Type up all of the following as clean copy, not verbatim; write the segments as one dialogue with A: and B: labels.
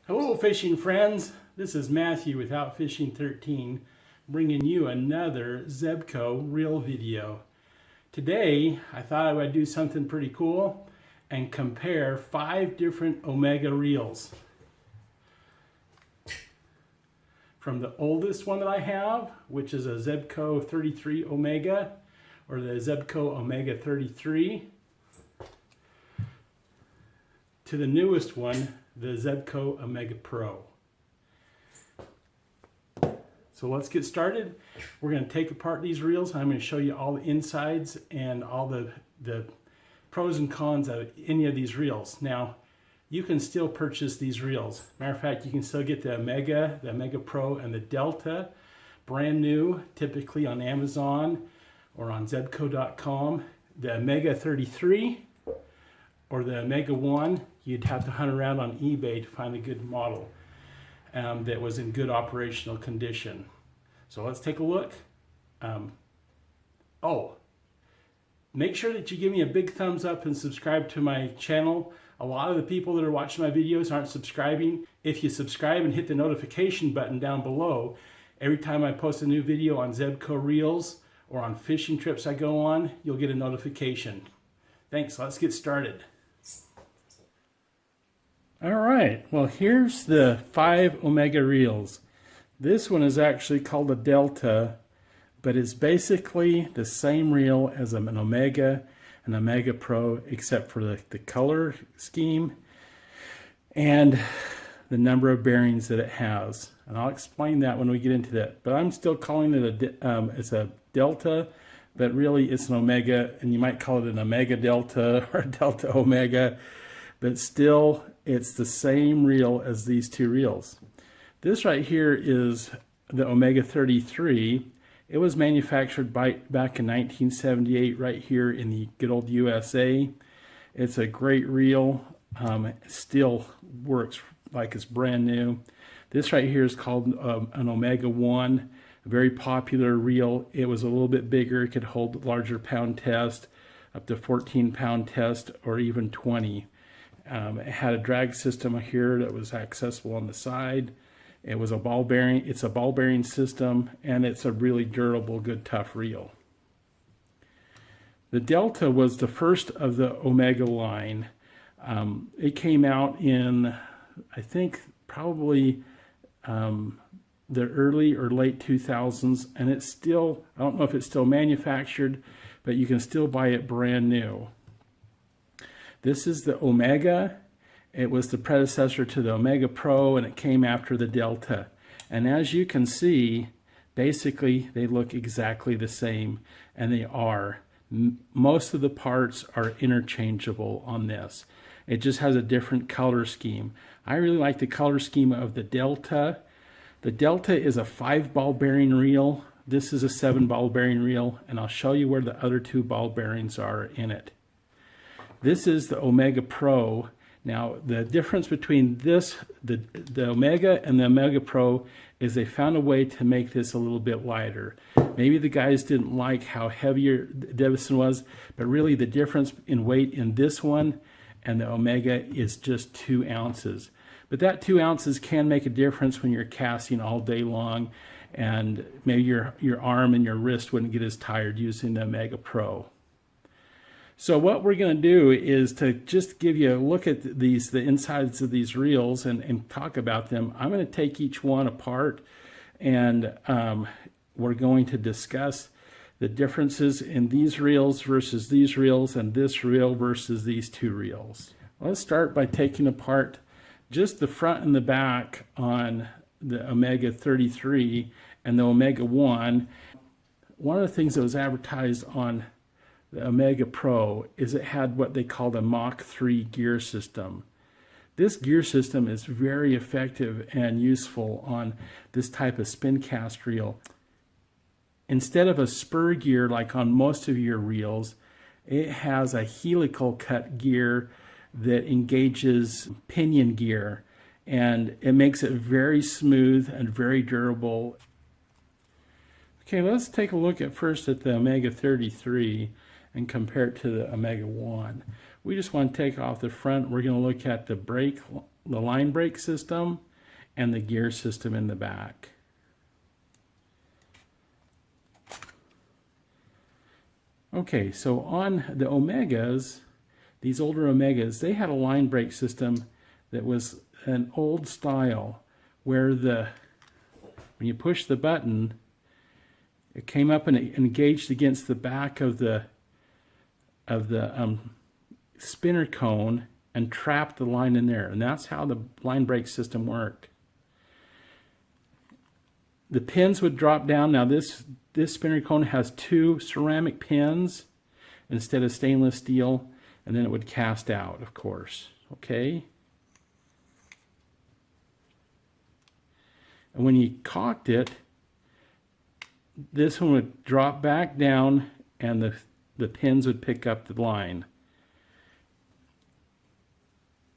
A: Hello fishing friends, this is Matthew with Outfishing 13 bringing you another Zebco reel video. Today I thought I would do something pretty cool and compare 5 different Omega reels. From the oldest one that I have, which is a Zebco 33 Omega or the Zebco Omega 33, to the newest one, the Zebco Omega Pro. So let's get started. We're going to take apart these reels and I'm going to show you all the insides and all the pros and cons of any of these reels. Now, you can still purchase these reels. Matter of fact, you can still get the Omega Pro, and the Delta brand new, typically on Amazon or on Zebco.com. The Omega 33 or the Omega 1, you'd have to hunt around on eBay to find a good model that was in good operational condition. So let's take a look. Make sure that you give me a big thumbs up and subscribe to my channel. A lot of the people that are watching my videos aren't subscribing. If you subscribe and hit the notification button down below, every time I post a new video on Zebco Reels or on fishing trips I go on, you'll get a notification. Thanks, let's get started. All right, well, here's the 5 Omega reels. This one is actually called a Delta, but it's basically the same reel as an Omega and Omega Pro, except for the color scheme and the number of bearings that it has. And I'll explain that when we get into that. But I'm still calling it it's a Delta, but really it's an Omega, and you might call it an Omega Delta or a Delta Omega, but still it's the same reel as these two reels. This right here is the Omega 33. It was manufactured back in 1978 right here in the good old USA. It's a great reel. It still works like it's brand new. This right here is called an Omega 1, a very popular reel. It was a little bit bigger. It could hold larger pound test, up to 14-pound test, or even 20. It had a drag system here that was accessible on the side. It was a ball bearing. It's a ball bearing system, and it's a really durable, good, tough reel. The Delta was the first of the Omega line. It came out in, I think, probably the early or late 2000s, and it's still, I don't know if it's still manufactured, but you can still buy it brand new. This is the Omega. It was the predecessor to the Omega Pro, and it came after the Delta. And as you can see, basically they look exactly the same, and they are. Most of the parts are interchangeable on this. It just has a different color scheme. I really like the color scheme of the Delta. The Delta is a 5-ball bearing reel. This is a 7-ball bearing reel, and I'll show you where the other 2 ball bearings are in it. This is the Omega Pro. Now, the difference between this, the Omega and the Omega Pro, is they found a way to make this a little bit lighter. Maybe the guys didn't like how heavier this was, but really the difference in weight in this one and the Omega is just 2 ounces. But that 2 ounces can make a difference when you're casting all day long, and maybe your arm and your wrist wouldn't get as tired using the Omega Pro. So what we're going to do is to just give you a look at the insides of these reels and talk about them. I'm going to take each one apart, and we're going to discuss the differences in these reels versus these reels, and this reel versus these 2 reels. Let's start by taking apart just the front and the back on the Omega 33 and the Omega 1. One of the things that was advertised on the Omega Pro is it had what they called a Mach 3 gear system. This gear system is very effective and useful on this type of spin cast reel. Instead of a spur gear like on most of your reels, it has a helical cut gear that engages pinion gear, and it makes it very smooth and very durable. Okay, let's take a look first at the Omega 33 and compare it to the Omega 1. We just want to take off the front. We're going to look at the brake line brake system and the gear system in the back. Okay, so on the Omegas, these older Omegas, they had a line brake system that was an old style where when you push the button, it came up and it engaged against the back of the spinner cone and trapped the line in there. And that's how the line brake system worked. The pins would drop down. Now this spinner cone has 2 ceramic pins instead of stainless steel, and then it would cast out, of course. Okay. And when you cocked it, this one would drop back down and the pins would pick up the line.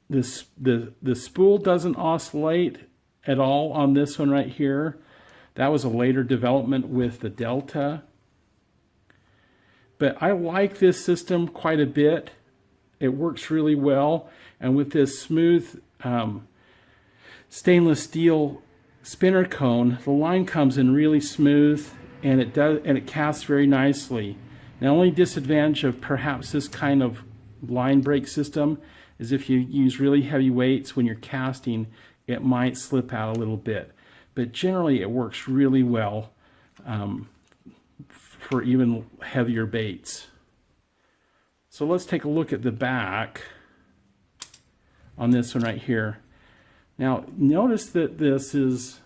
A: The spool doesn't oscillate at all on this one right here. That was a later development with the Delta. But I like this system quite a bit. It works really well. And with this smooth stainless steel spinner cone, the line comes in really smooth, and it casts very nicely. The only disadvantage of perhaps this kind of line brake system is if you use really heavy weights when you're casting, it might slip out a little bit. But generally it works really well for even heavier baits. So let's take a look at the back on this one right here. Now notice that this is,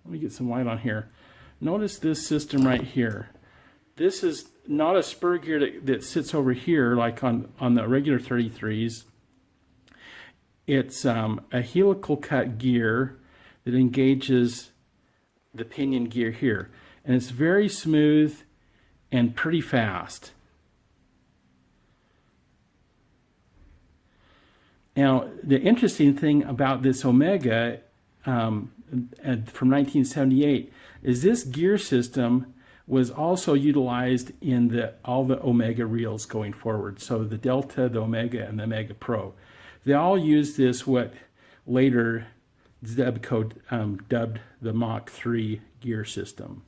A: let me get some light on here. Notice this system right here. This is not a spur gear that sits over here like on the regular 33s. It's a helical cut gear that engages the pinion gear here. And it's very smooth and pretty fast. Now, the interesting thing about this Omega from 1978 is this gear system was also utilized in all the Omega Reels going forward. So the Delta, the Omega, and the Megapro. They all use this, what later Zebco dubbed the Mach 3 gear system.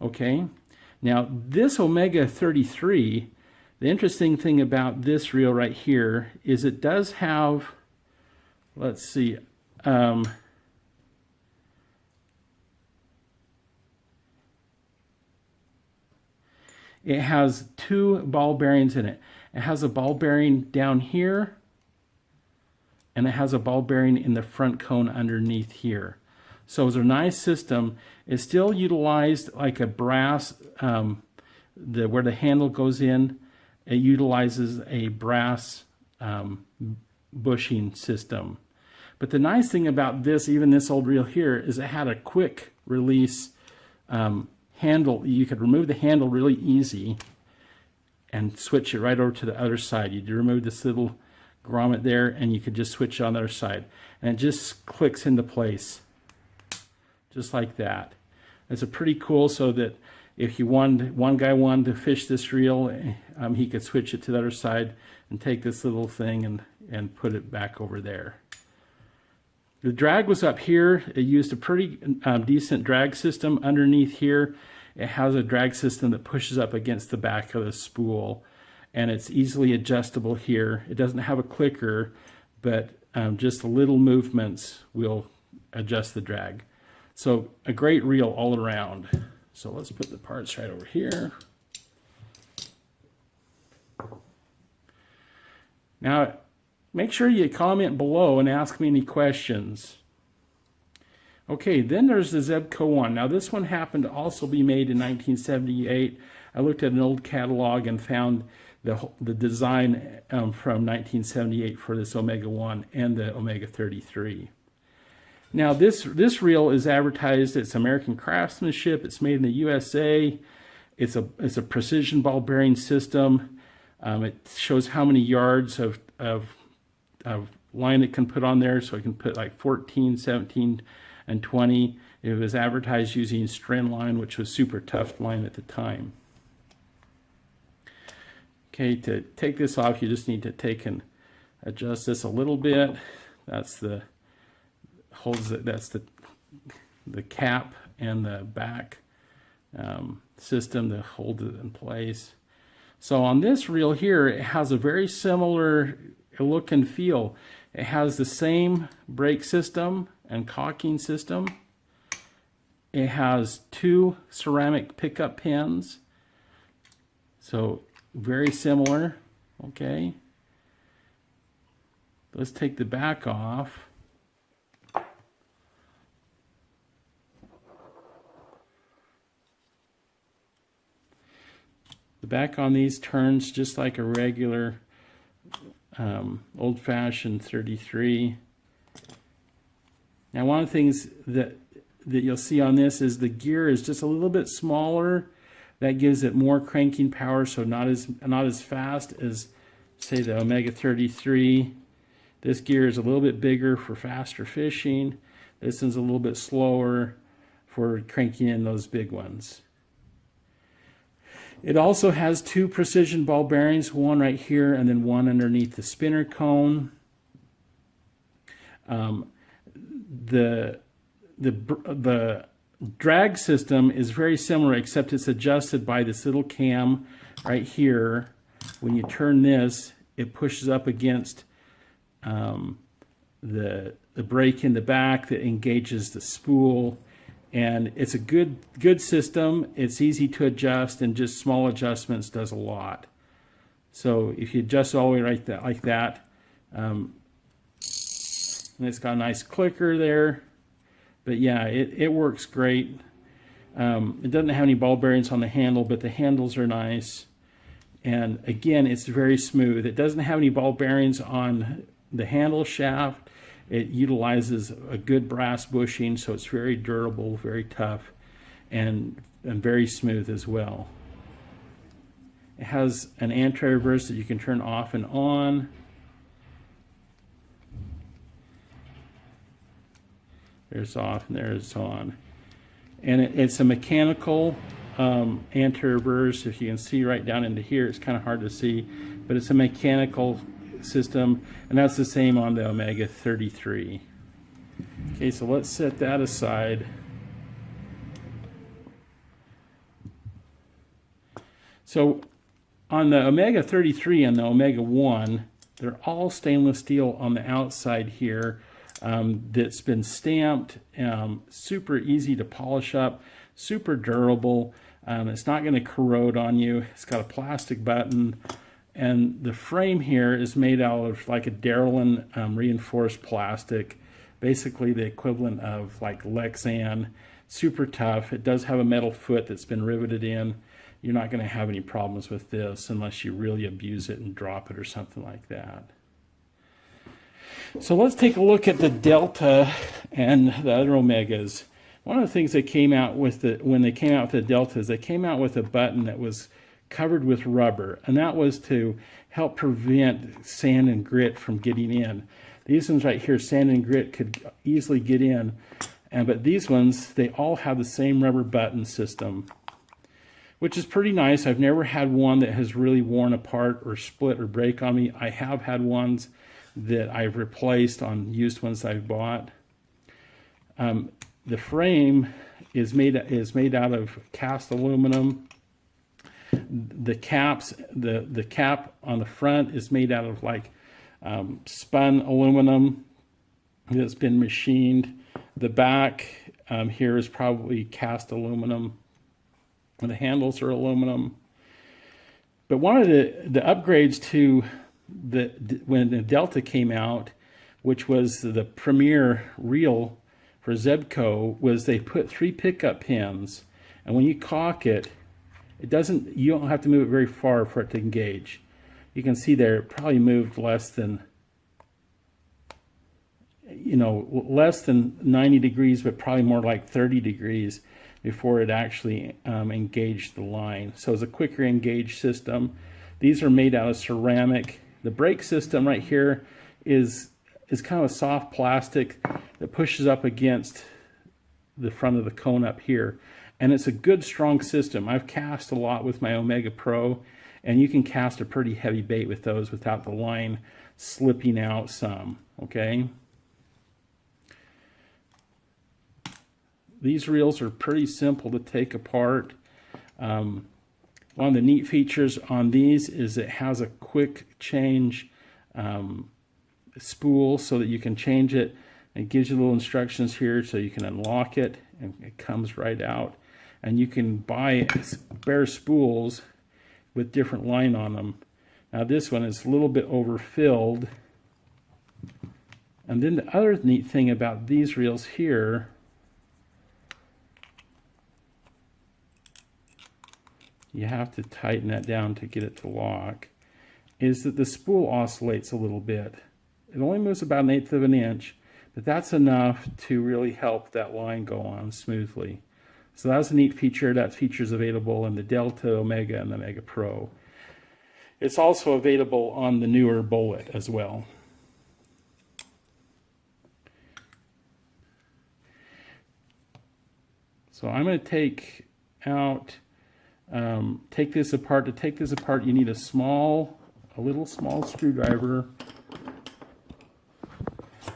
A: Okay, now this Omega 33, the interesting thing about this reel right here is it does have, let's see, it has 2 ball bearings in it. It has a ball bearing down here, and it has a ball bearing in the front cone underneath here. So it's a nice system. It's still utilized like a brass, where the handle goes in, it utilizes a brass bushing system. But the nice thing about this, even this old reel here, is it had a quick release handle. You could remove the handle really easy and switch it right over to the other side. You'd remove this little grommet there and you could just switch it on the other side. And it just clicks into place. Just like that. It's a pretty cool, so that if one guy wanted to fish this reel, he could switch it to the other side and take this little thing and put it back over there. The drag was up here. It used a pretty decent drag system underneath here. It has a drag system that pushes up against the back of the spool, and it's easily adjustable here. It doesn't have a clicker, but just little movements will adjust the drag. So a great reel all around. So let's put the parts right over here. Now, make sure you comment below and ask me any questions. Okay, then there's the Zebco one. Now this one happened to also be made in 1978. I looked at an old catalog and found the design from 1978 for this Omega 1 and the Omega 33. Now this reel is advertised, it's American craftsmanship, it's made in the USA, it's a precision ball bearing system. It shows how many yards of line it can put on there, so it can put like 14, 17, and 20. It was advertised using Stren line, which was super tough line at the time. Okay, to take this off, you just need to take and adjust this a little bit That's the holds it. That's the cap and the back system that hold it in place. So on this reel here, it has a very similar look and feel. It has the same brake system and cocking system. It has 2 ceramic pickup pins. So very similar, okay? Let's take the back off. The back on these turns just like a regular old-fashioned 33. Now, one of the things that you'll see on this is the gear is just a little bit smaller. That gives it more cranking power, so not as fast as, say, the Omega 33. This gear is a little bit bigger for faster fishing. This one's a little bit slower for cranking in those big ones. It also has 2 precision ball bearings, one right here and then one underneath the spinner cone. The drag system is very similar, except it's adjusted by this little cam right here. When you turn this, it pushes up against the brake in the back that engages the spool. And it's a good system. It's easy to adjust, and just small adjustments does a lot. So if you adjust all the way right like that, and it's got a nice clicker there. But yeah, it works great. It doesn't have any ball bearings on the handle, but the handles are nice. And again, it's very smooth. It doesn't have any ball bearings on the handle shaft. It utilizes a good brass bushing, so it's very durable, very tough, and very smooth as well. It has an anti-reverse that you can turn off and on. There's off and there's on. And it's a mechanical anti-reverse. If you can see right down into here, it's kind of hard to see, but it's a mechanical system, and that's the same on the Omega 33. Okay, so let's set that aside. So on the Omega 33 and the Omega 1, they're all stainless steel on the outside here. That's been stamped, super easy to polish up, super durable. It's not going to corrode on you. It's got a plastic button, and the frame here is made out of like a Darylin reinforced plastic, basically the equivalent of like Lexan. Super tough. It does have a metal foot that's been riveted in. You're not going to have any problems with this unless you really abuse it and drop it or something like that. So let's take a look at the Delta and the other Omegas. One of the things they came out with when they came out with the Deltas, they came out with a button that was covered with rubber, and that was to help prevent sand and grit from getting in. These ones right here, sand and grit could easily get in, but these ones, they all have the same rubber button system, which is pretty nice. I've never had one that has really worn apart or split or break on me. I have had ones that I've replaced on used ones I've bought. The frame is made out of cast aluminum. The caps, the cap on the front is made out of like spun aluminum that's been machined. The back here is probably cast aluminum. The handles are aluminum. But one of the upgrades to when the Delta came out, which was the premier reel for Zebco, was they put 3 pickup pins, and when you cock it, you don't have to move it very far for it to engage. You can see there it probably moved less than 90 degrees, but probably more like 30 degrees before it actually engaged the line. So it's a quicker engage system. These are made out of ceramic. The brake system right here is kind of a soft plastic that pushes up against the front of the cone up here. And it's a good, strong system. I've cast a lot with my Omega Pro, and you can cast a pretty heavy bait with those without the line slipping out some, okay? these reels are pretty simple to take apart. One of the neat features on these is it has a quick change spool so that you can change it. It gives you little instructions here so you can unlock it and it comes right out. And you can buy bare spools with different line on them. Now this one is a little bit overfilled. And then the other neat thing about these reels here, you have to tighten that down to get it to lock, is that the spool oscillates a little bit. It only moves about 1/8 of an inch, but that's enough to really help that line go on smoothly. So that's a neat feature. That feature is available in the Delta, Omega, and the Megapro. It's also available on the newer Bullet as well. So I'm going to take this apart. To take this apart, you need a little small screwdriver.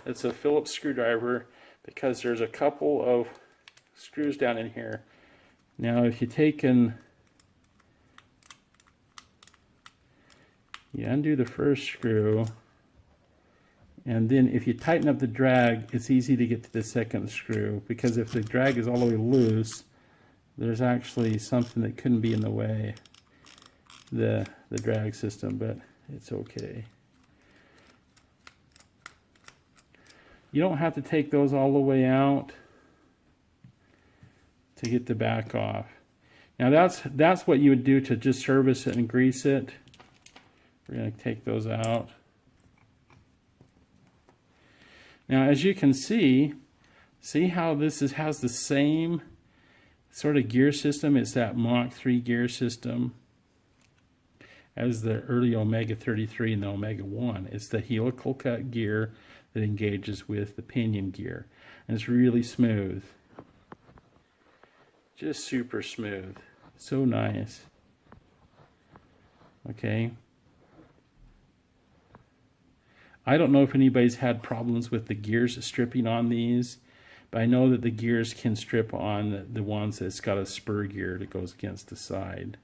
A: It's a Phillips screwdriver because there's a couple of screws down in here. Now if you undo the first screw, and then if you tighten up the drag, it's easy to get to the second screw, because if the drag is all the way loose, there's actually something that couldn't be in the way, the drag system, but it's okay. You don't have to take those all the way out to get the back off. Now that's what you would do to just service it and grease it. We're going to take those out. Now as you can see how this has the same sort of gear system. It's that Mach 3 gear system as the early Omega 33 and the Omega 1. It's the helical cut gear that engages with the pinion gear. And it's really smooth. Just super smooth. So nice. Okay. I don't know if anybody's had problems with the gears stripping on these, but I know that the gears can strip on the ones that's got a spur gear that goes against the side.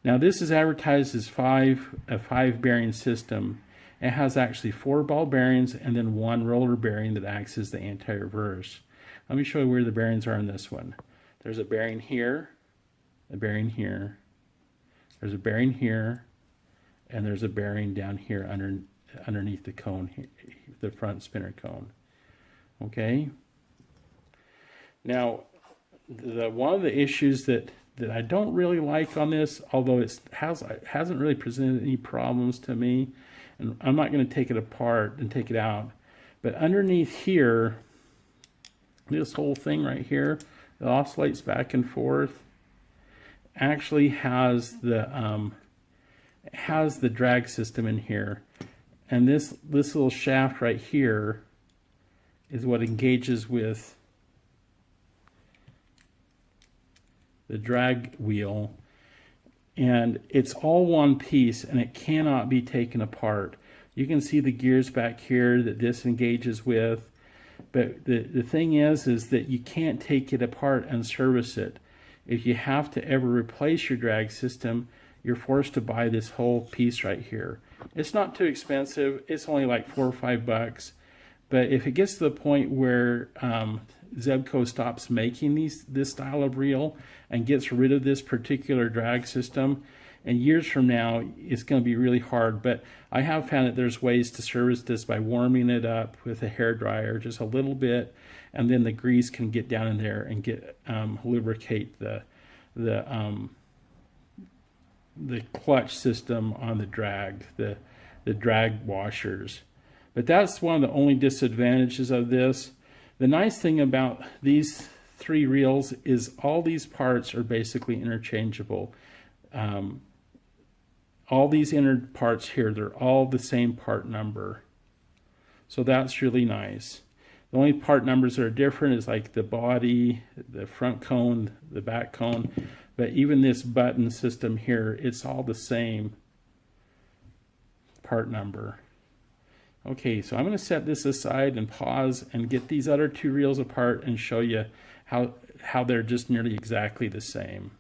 A: Now this is advertised as a 5 bearing system. It has actually 4 ball bearings and then 1 roller bearing that acts as the anti-reverse. Let me show you where the bearings are in this one. There's a bearing here, a bearing here, there's a bearing here, and there's a bearing down here underneath the cone, the front spinner cone. Okay. Now, one of the issues that I don't really like on this, although it hasn't really presented any problems to me, and I'm not going to take it apart and take it out, but underneath here, this whole thing right here that oscillates back and forth actually has the drag system in here, and this little shaft right here is what engages with the drag wheel, and it's all one piece and it cannot be taken apart. You can see the gears back here that this engages with, but the thing is that you can't take it apart and service it. If you have to ever replace your drag system, you're forced to buy this whole piece right here. It's not too expensive. It's only like $4 or $5. But if it gets to the point where Zebco stops making this style of reel and gets rid of this particular drag system, and years from now, it's going to be really hard. But I have found that there's ways to service this by warming it up with a hairdryer just a little bit, and then the grease can get down in there and get lubricate the clutch system on the drag, the drag washers. But that's one of the only disadvantages of this. The nice thing about these 3 reels is all these parts are basically interchangeable. All these inner parts here, they're all the same part number. So that's really nice. The only part numbers that are different is like the body, the front cone, the back cone. But even this button system here, it's all the same part number. Okay, so I'm going to set this aside and pause and get these other two reels apart and show you how they're just nearly exactly the same.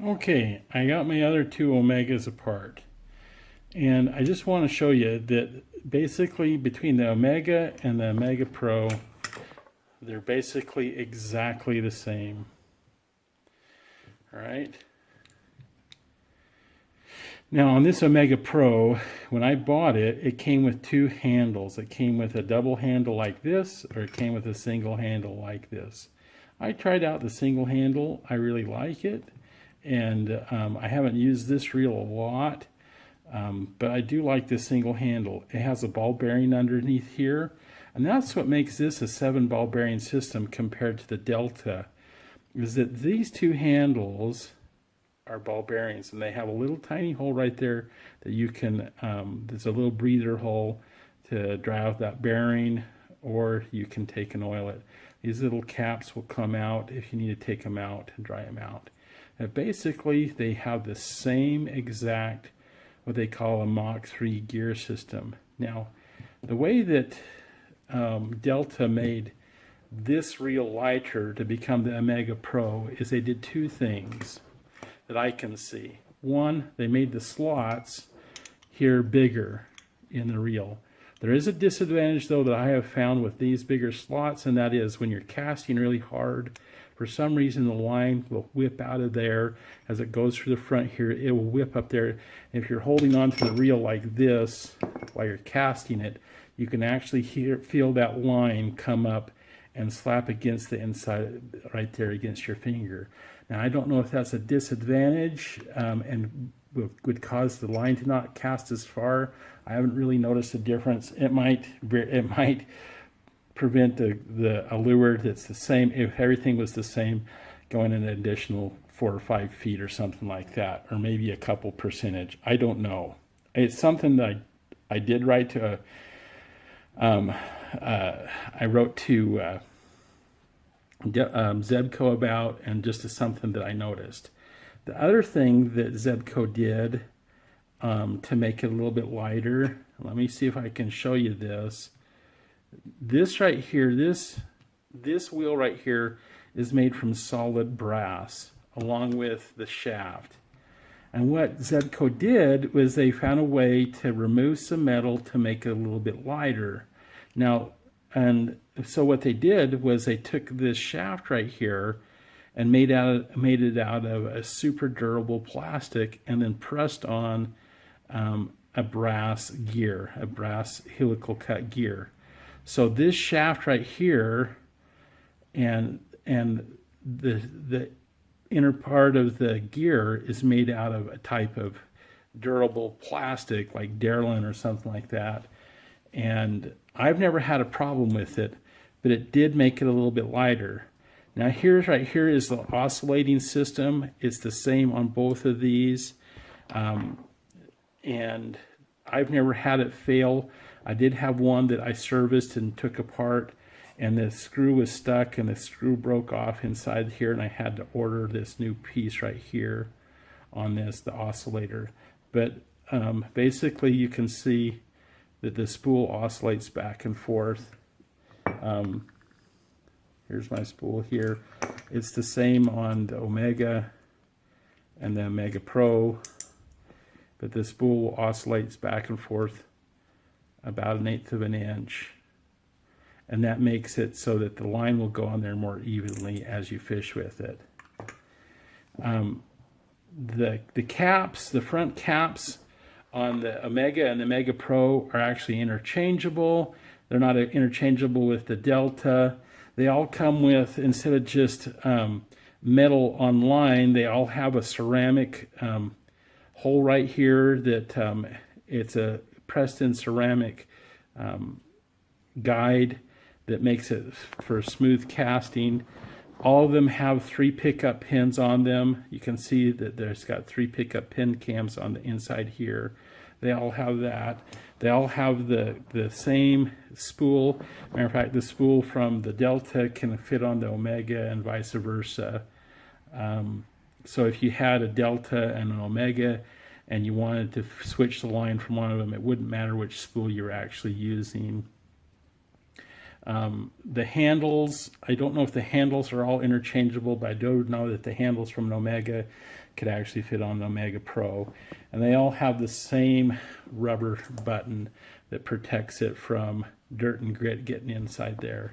A: Okay, I got my other two Omegas apart. And I just want to show you that basically between the Omega and the Omega Pro, they're basically exactly the same. All right. Now on this Omega Pro, when I bought it, it came with two handles. It came with a double handle like this, or it came with a single handle like this. I tried out the single handle. I really like it. And I haven't used this reel a lot, but I do like this single handle. It has a ball bearing underneath here, and that's what makes this a 7-ball bearing system compared to the Delta, is that these two handles are ball bearings, and they have a little tiny hole right there that you can, there's a little breather hole to dry out that bearing, or you can take and oil it. These little caps will come out if you need to take them out and dry them out. And basically, they have the same exact, what they call a Mach 3 gear system. Now, the way that Delta made this reel lighter to become the Omega Pro is they did two things that I can see. One, they made the slots here bigger in the reel. There is a disadvantage though that I have found with these bigger slots, and that is when you're casting really hard, for some reason the line will whip out of there as it goes through the front here. It will whip up there. And if you're holding on to the reel like this while you're casting it, you can actually feel that line come up and slap against the inside right there against your finger. Now I don't know if that's a disadvantage and would cause the line to not cast as far. I haven't really noticed a difference. It might prevent a lure that's the same, if everything was the same, going an additional 4 or 5 feet or something like that, or maybe a couple percentage. I don't know. It's something that I did write to I wrote to Zebco about, and just as something that I noticed. The other thing that Zebco did to make it a little bit lighter, let me see if I can show you this. This right here, this wheel right here is made from solid brass along with the shaft. And what Zebco did was they found a way to remove some metal to make it a little bit lighter. Now, and so what they did was they took this shaft right here and made it out of a super durable plastic, and then pressed on a brass gear, a brass helical cut gear. So this shaft right here and the inner part of the gear is made out of a type of durable plastic like Darlin or something like that. And I've never had a problem with it, but it did make it a little bit lighter. Now right here is the oscillating system. It's the same on both of these. And I've never had it fail. I did have one that I serviced and took apart, and the screw was stuck and the screw broke off inside here, and I had to order this new piece right here on this, the oscillator. But basically you can see that the spool oscillates back and forth. Here's my spool here. It's the same on the Omega and the Omega Pro, but the spool oscillates back and forth about 1/8 of an inch, and that makes it so that the line will go on there more evenly as you fish with it. The caps, the front caps on the Omega and the Omega Pro are actually interchangeable. They're not interchangeable with the Delta. They all come with, instead of just metal on line, they all have a ceramic hole right here that it's a pressed in ceramic guide that makes it for smooth casting. All of them have 3 pickup pins on them. You can see that there's got 3 pickup pin cams on the inside here. They all have that. They all have the same spool. Matter of fact, the spool from the Delta can fit on the Omega and vice versa. So if you had a Delta and an Omega, and you wanted to switch the line from one of them, it wouldn't matter which spool you're actually using. The handles, I don't know if the handles are all interchangeable, but I do know that the handles from an Omega could actually fit on the Omega Pro. And they all have the same rubber button that protects it from dirt and grit getting inside there.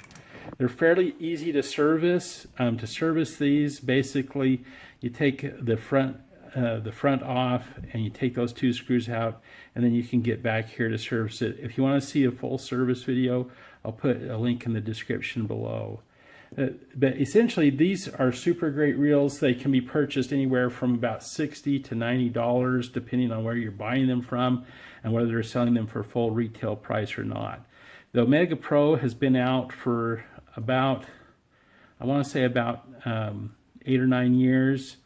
A: They're fairly easy to service. To service these, basically, you take the front off and you take those 2 screws out, and then you can get back here to service it. If you want to see a full service video, I'll put a link in the description below. But essentially, these are super great reels. They can be purchased anywhere from about $60 to $90, depending on where you're buying them from and whether they're selling them for full retail price or not. The Omega Pro has been out for about, I want to say about 8 or 9 years.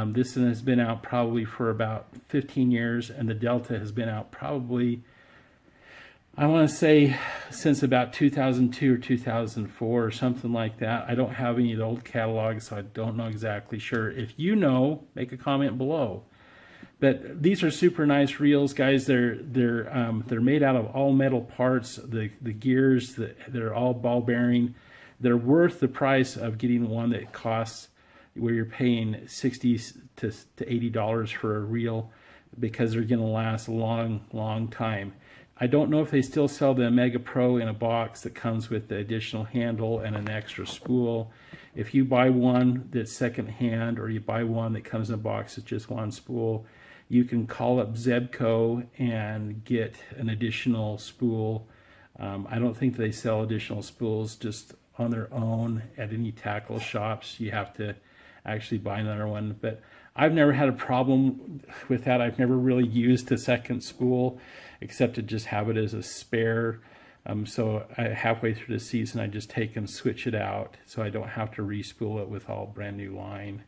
A: This one has been out probably for about 15 years, and the Delta has been out probably, I want to say, since about 2002 or 2004 or something like that. I don't have any of the old catalogs, so I don't know exactly sure. If you know, make a comment below. But these are super nice reels, guys. They're made out of all metal parts. The gears, they're all ball bearing. They're worth the price of getting one that costs where you're paying $60 to $80 for a reel, because they're going to last a long time. I don't know if they still sell the Omega Pro in a box that comes with the additional handle and an extra spool. If you buy one that's secondhand, or you buy one that comes in a box with just one spool, you can call up Zebco and get an additional spool. I don't think they sell additional spools just on their own at any tackle shops. You have to actually buy another one. But I've never had a problem with that. I've never really used a second spool, except to just have it as a spare. So halfway through the season, I just take and switch it out, so I don't have to re-spool it with all brand new line.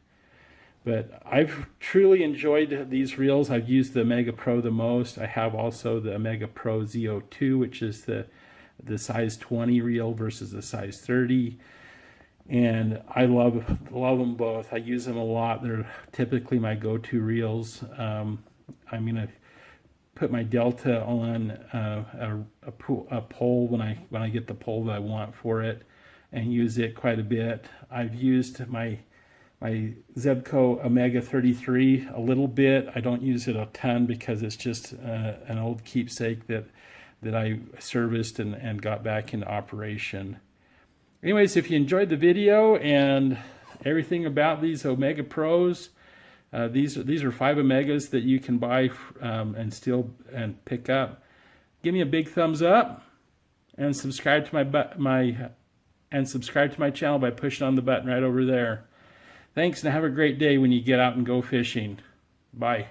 A: But I've truly enjoyed these reels. I've used the Omega Pro the most. I have also the Omega Pro Z02, which is the size 20 reel versus the size 30. And I love them both. I use them a lot. They're typically my go-to reels. I'm going to put my Delta on a pole when I get the pole that I want for it, and use it quite a bit. I've used my Zebco Omega 33 a little bit. I don't use it a ton because it's just an old keepsake that I serviced and got back into operation. Anyways, if you enjoyed the video and everything about these Omega Pros, these are 5 Omegas that you can buy and pick up. Give me a big thumbs up and subscribe to my channel by pushing on the button right over there. Thanks, and have a great day when you get out and go fishing. Bye.